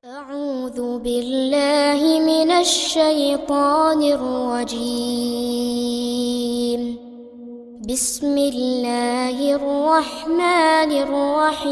أعوذ بالله من الشيطان الرجيم بسم الله الرحمن الرحيم.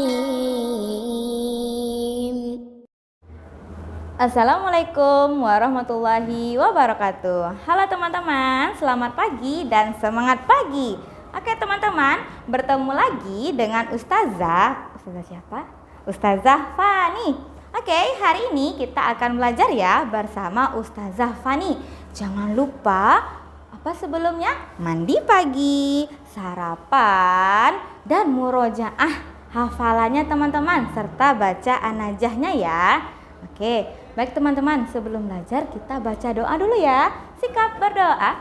Assalamualaikum warahmatullahi wabarakatuh. Halo teman-teman, selamat pagi dan semangat pagi. Oke teman-teman, bertemu lagi dengan Ustazah siapa? Ustazah Fani. Oke, hari ini kita akan belajar ya bersama Ustazah Fani. Jangan lupa apa sebelumnya? Mandi pagi, sarapan, dan murojaah hafalannya teman-teman serta baca an-najahnya ya. Oke, baik teman-teman, sebelum belajar kita baca doa dulu ya. Sikap berdoa.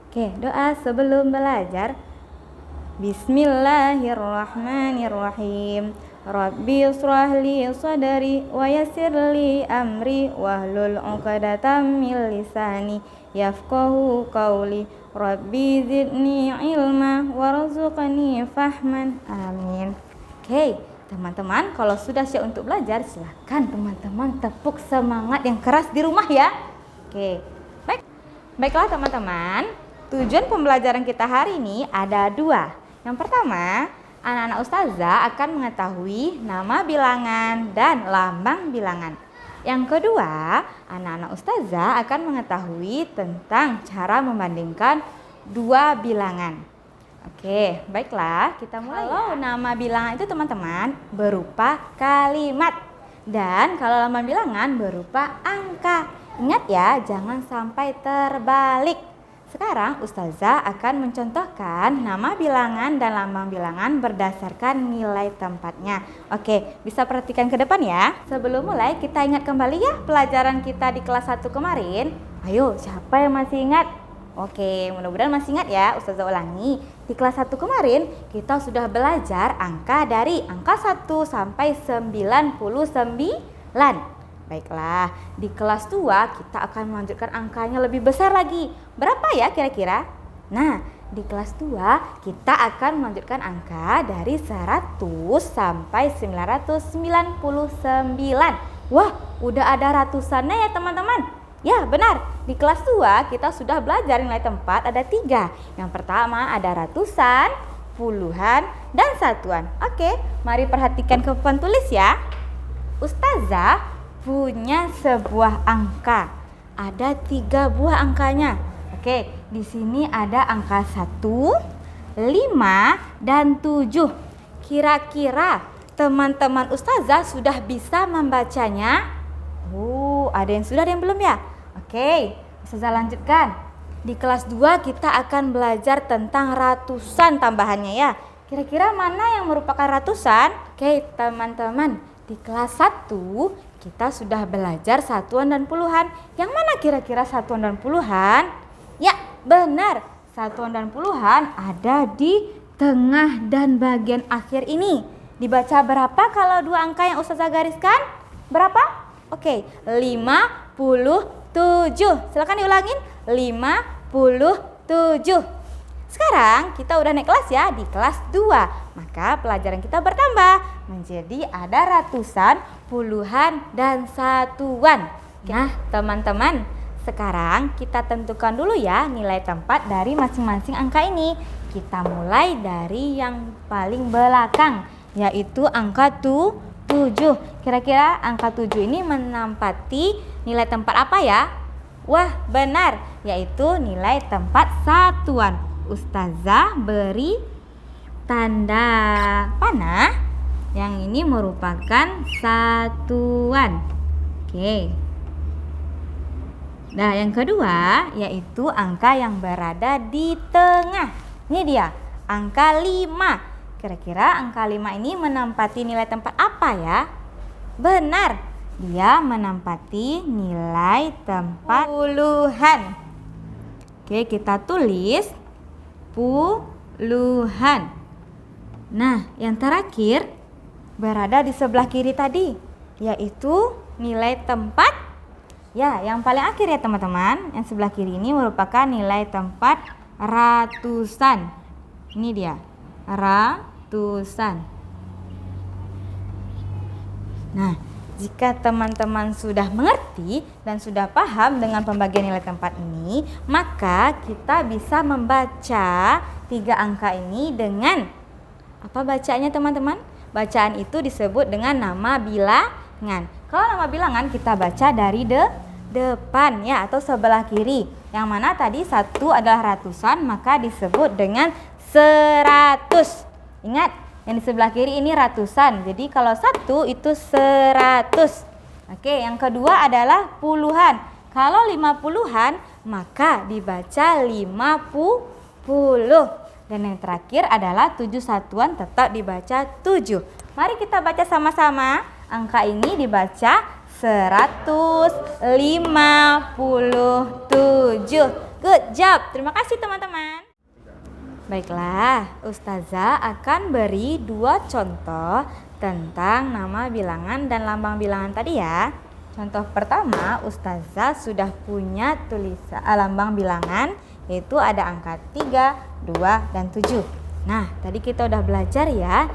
Oke, doa sebelum belajar. Bismillahirrahmanirrahim. Rabbi shrah li sadri wa yassir li amri wahlul 'uqdatam min lisani yafqahu qawli. Rabbi zidni ilma warzuqni fahman. Amin. Oke, teman-teman, kalau sudah siap untuk belajar, silahkan teman-teman tepuk semangat yang keras di rumah ya. Oke, baiklah teman-teman. Tujuan pembelajaran kita hari ini ada dua. Yang pertama, anak-anak Ustazah akan mengetahui nama bilangan dan lambang bilangan. Yang kedua, anak-anak Ustazah akan mengetahui tentang cara membandingkan dua bilangan. Oke, baiklah, kita mulai. Kalau nama bilangan itu teman-teman berupa kalimat, dan kalau lambang bilangan berupa angka. Ingat ya, jangan sampai terbalik. Sekarang Ustazah akan mencontohkan nama bilangan dan lambang bilangan berdasarkan nilai tempatnya. Oke, bisa perhatikan ke depan ya. Sebelum mulai, kita ingat kembali ya pelajaran kita di kelas 1 kemarin. Ayo, siapa yang masih ingat? Oke, mudah-mudahan masih ingat ya. Ustazah ulangi. Di kelas 1 kemarin kita sudah belajar angka dari angka 1 sampai 99. Baiklah, di kelas 2 kita akan melanjutkan angkanya lebih besar lagi. Berapa ya kira-kira? Nah, di kelas 2 kita akan melanjutkan angka dari 100 sampai 999. Wah, udah ada ratusannya ya teman-teman. Ya benar, di kelas 2 kita sudah belajar nilai tempat ada 3. Yang pertama ada ratusan, puluhan, dan satuan. Oke, mari perhatikan ke papan tulis ya. Ustazah punya sebuah angka. Ada 3 buah angkanya. Oke, di sini ada angka 1, 5, dan 7. Kira-kira teman-teman Ustazah sudah bisa membacanya? Ada yang sudah, ada yang belum ya? Oke, Ustazah lanjutkan. Di kelas 2 kita akan belajar tentang ratusan tambahannya ya. Kira-kira mana yang merupakan ratusan? Oke, teman-teman, di kelas 1 kita sudah belajar satuan dan puluhan. Yang mana kira-kira satuan dan puluhan? Ya, benar. Satuan dan puluhan ada di tengah dan bagian akhir ini. Dibaca berapa kalau dua angka yang Ustazah gariskan? Berapa? Oke, 57. Silakan diulangin. 57. Sekarang kita udah naik kelas ya, di kelas 2. Maka pelajaran kita bertambah menjadi ada ratusan, puluhan, dan satuan. Nah teman-teman, sekarang kita tentukan dulu ya nilai tempat dari masing-masing angka ini. Kita mulai dari yang paling belakang, yaitu angka 7. Kira-kira angka 7 ini menempati nilai tempat apa ya? Wah benar, yaitu nilai tempat satuan. Ustazah beri tanda panah. Yang ini merupakan satuan. Oke. Nah, yang kedua yaitu angka yang berada di tengah. Ini dia, angka 5. Kira-kira angka 5 ini menempati nilai tempat apa ya? Benar, dia menempati nilai tempat puluhan. Oke, kita tulis puluhan. Nah, yang terakhir berada di sebelah kiri tadi, yaitu nilai tempat. Ya, yang paling akhir ya teman-teman. Yang sebelah kiri ini merupakan nilai tempat ratusan. Ini dia, ratusan. Nah, jika teman-teman sudah mengerti dan sudah paham dengan pembagian nilai tempat ini, maka kita bisa membaca 3 angka ini dengan apa bacanya teman-teman? Bacaan itu disebut dengan nama bilangan. Kalau nama bilangan kita baca dari depan ya, atau sebelah kiri. Yang mana tadi 1 adalah ratusan, maka disebut dengan 100. Ingat, yang di sebelah kiri ini ratusan. Jadi kalau 1 itu 100. Oke, yang kedua adalah puluhan. Kalau 50-an maka dibaca 50. Dan yang terakhir adalah 7 satuan tetap dibaca 7. Mari kita baca sama-sama. Angka ini dibaca 157. Good job. Terima kasih teman-teman. Baiklah, Ustazah akan beri 2 contoh tentang nama bilangan dan lambang bilangan tadi ya. Contoh pertama, Ustazah sudah punya tulisan lambang bilangan, yaitu ada angka 3, 2, dan 7. Nah, tadi kita udah belajar ya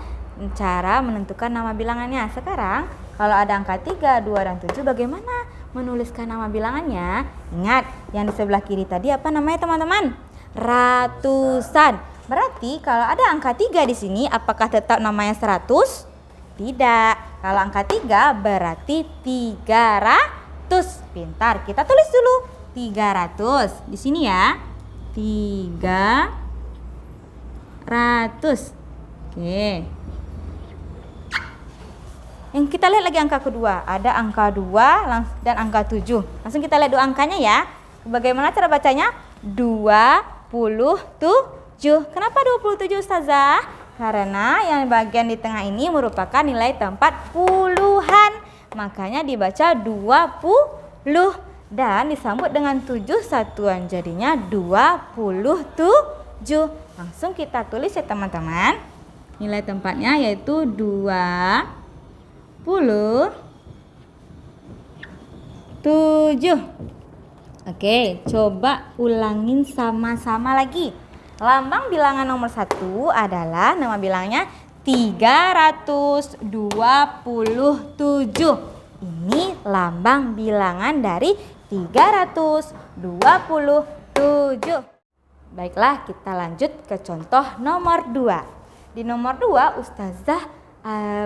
cara menentukan nama bilangannya. Sekarang, kalau ada angka 3, 2, dan 7, bagaimana menuliskan nama bilangannya? Ingat, yang di sebelah kiri tadi apa namanya teman-teman? Ratusan. Berarti kalau ada angka 3 di sini, apakah tetap namanya 100? Tidak. Kalau angka 3 berarti 300. Pintar. Kita tulis dulu 300 di sini ya. 300. Oke. Yang kita lihat lagi angka kedua. Ada angka 2 dan angka 7. Langsung kita lihat 2 angkanya ya. Bagaimana cara bacanya? 27. Kenapa 27 Ustazah? Karena yang bagian di tengah ini merupakan nilai tempat puluhan. Makanya dibaca 20 dan disambut dengan 7 satuan, jadinya 27. Langsung kita tulis ya teman-teman. Nilai tempatnya yaitu 27. Oke, coba ulangin sama-sama lagi. Lambang bilangan nomor 1 adalah nama bilangnya 327. Ini lambang bilangan dari 327. Baiklah, kita lanjut ke contoh nomor 2. Di nomor 2 Ustazah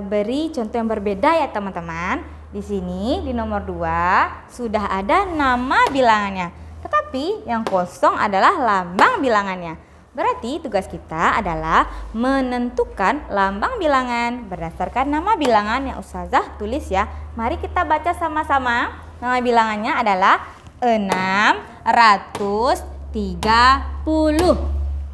beri contoh yang berbeda ya teman-teman. Di sini di nomor 2 sudah ada nama bilangannya, tetapi yang kosong adalah lambang bilangannya. Berarti tugas kita adalah menentukan lambang bilangan berdasarkan nama bilangan yang Ustazah tulis ya. Mari kita baca sama-sama. Nama bilangannya adalah 630.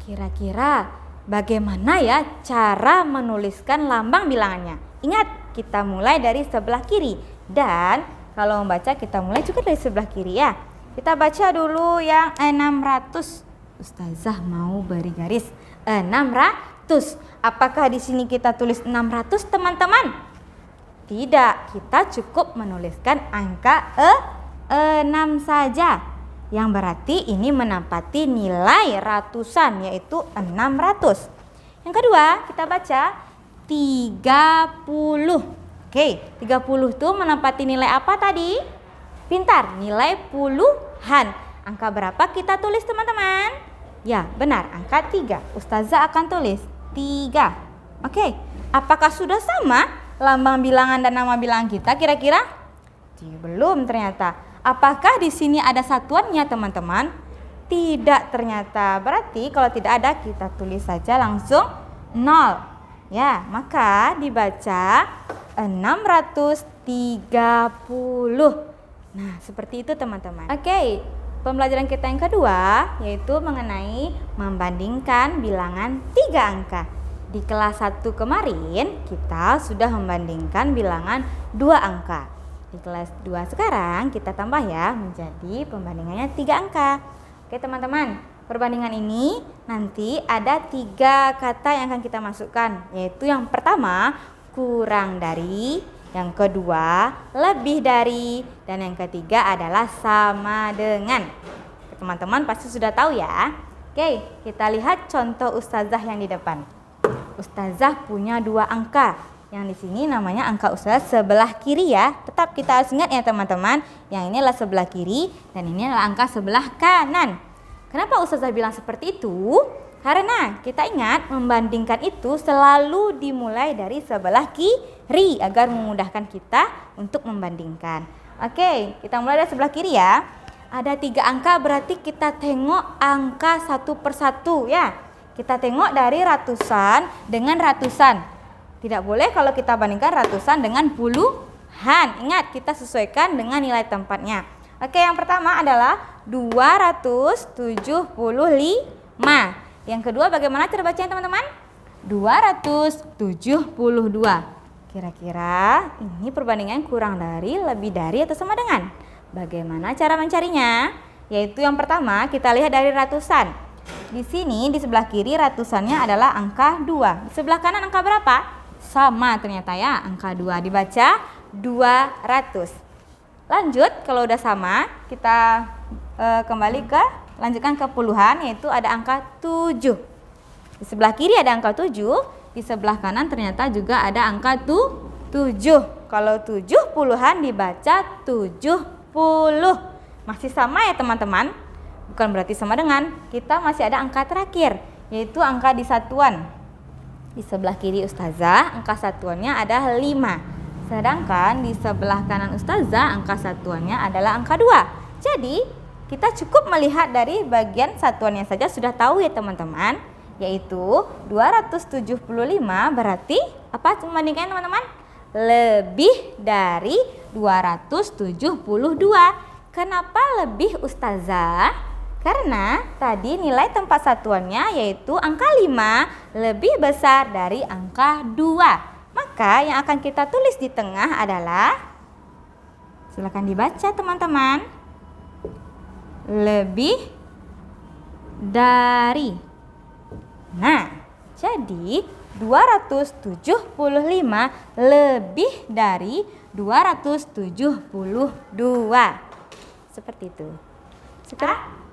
Kira-kira bagaimana ya cara menuliskan lambang bilangannya? Ingat, kita mulai dari sebelah kiri. Dan kalau membaca kita mulai juga dari sebelah kiri ya. Kita baca dulu yang 600. Ustazah mau beri garis 600. Apakah di sini kita tulis 600 teman-teman? Tidak, kita cukup menuliskan angka 6 saja. Yang berarti ini menempati nilai ratusan yaitu 600. Yang kedua, kita baca 30. Oke, 30 itu menempati nilai apa tadi? Pintar, nilai puluhan. Angka berapa kita tulis teman-teman? Ya, benar, angka 3. Ustazah akan tulis 3. Oke, apakah sudah sama lambang bilangan dan nama bilangan kita kira-kira? Belum ternyata. Apakah di sini ada satuannya teman-teman? Tidak ternyata. Berarti kalau tidak ada kita tulis saja langsung 0. Ya, maka dibaca 630. Nah, seperti itu teman-teman. Oke, pembelajaran kita yang kedua yaitu mengenai membandingkan bilangan 3 angka. Di kelas 1 kemarin kita sudah membandingkan bilangan 2 angka. Di kelas 2 sekarang kita tambah ya menjadi pembandingannya 3 angka. Oke teman-teman, perbandingan ini nanti ada 3 kata yang akan kita masukkan, yaitu yang pertama kurang dari, yang kedua lebih dari, dan yang ketiga adalah sama dengan. Teman-teman pasti sudah tahu ya. Oke, kita lihat contoh Ustazah yang di depan. Ustazah punya 2 angka Yang di sini namanya angka Ustazah sebelah kiri ya. Tetap kita harus ingat ya teman-teman, yang ini adalah sebelah kiri dan ini adalah angka sebelah kanan. Kenapa Ustazah bilang seperti itu? Karena kita ingat membandingkan itu selalu dimulai dari sebelah kiri agar memudahkan kita untuk membandingkan. Oke, kita mulai dari sebelah kiri ya. Ada 3 angka, berarti kita tengok angka satu persatu ya. Kita tengok dari ratusan dengan ratusan. Tidak boleh kalau kita bandingkan ratusan dengan puluhan. Ingat, kita sesuaikan dengan nilai tempatnya. Oke, yang pertama adalah 275. Yang kedua bagaimana cara bacanya teman-teman? 272. Kira-kira ini perbandingan kurang dari, lebih dari, atau sama dengan? Bagaimana cara mencarinya? Yaitu yang pertama kita lihat dari ratusan. Di sini di sebelah kiri ratusannya adalah angka 2. Di sebelah kanan angka berapa? Sama ternyata ya, angka 2. Dibaca 200. Lanjut, kalau udah sama kita kembali ke lanjutkan ke puluhan, yaitu ada angka 7. Di sebelah kiri ada angka 7, di sebelah kanan ternyata juga ada angka 7. Kalau 7 puluhan dibaca 70. Masih sama ya teman-teman? Bukan berarti sama dengan, kita masih ada angka terakhir, yaitu angka di satuan. Di sebelah kiri Ustazah angka satuannya ada 5. Sedangkan di sebelah kanan Ustazah angka satuannya adalah angka 2. Jadi kita cukup melihat dari bagian satuannya saja sudah tahu ya teman-teman. Yaitu 275 berarti apa membandingkan teman-teman? Lebih dari 272. Kenapa lebih Ustazah? Karena tadi nilai tempat satuannya yaitu angka 5 lebih besar dari angka 2. Maka yang akan kita tulis di tengah adalah, silakan dibaca teman-teman, lebih dari. Nah, jadi 275 lebih dari 272. Seperti itu. Sekarang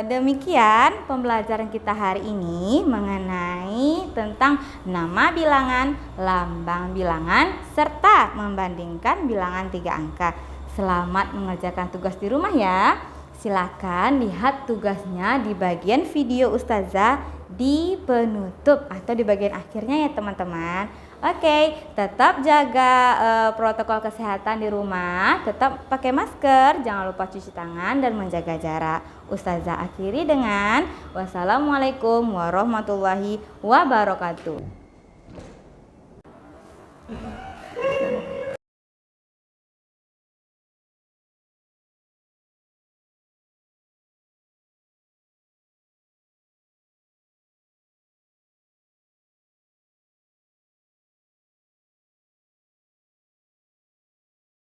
demikian pembelajaran kita hari ini mengenai tentang nama bilangan, lambang bilangan, serta membandingkan bilangan 3 angka. Selamat mengerjakan tugas di rumah ya. Silakan lihat tugasnya di bagian video Ustazah di penutup atau di bagian akhirnya ya teman-teman. Oke, tetap jaga protokol kesehatan di rumah, tetap pakai masker, jangan lupa cuci tangan dan menjaga jarak. Ustazah akhiri dengan wassalamualaikum warahmatullahi wabarakatuh.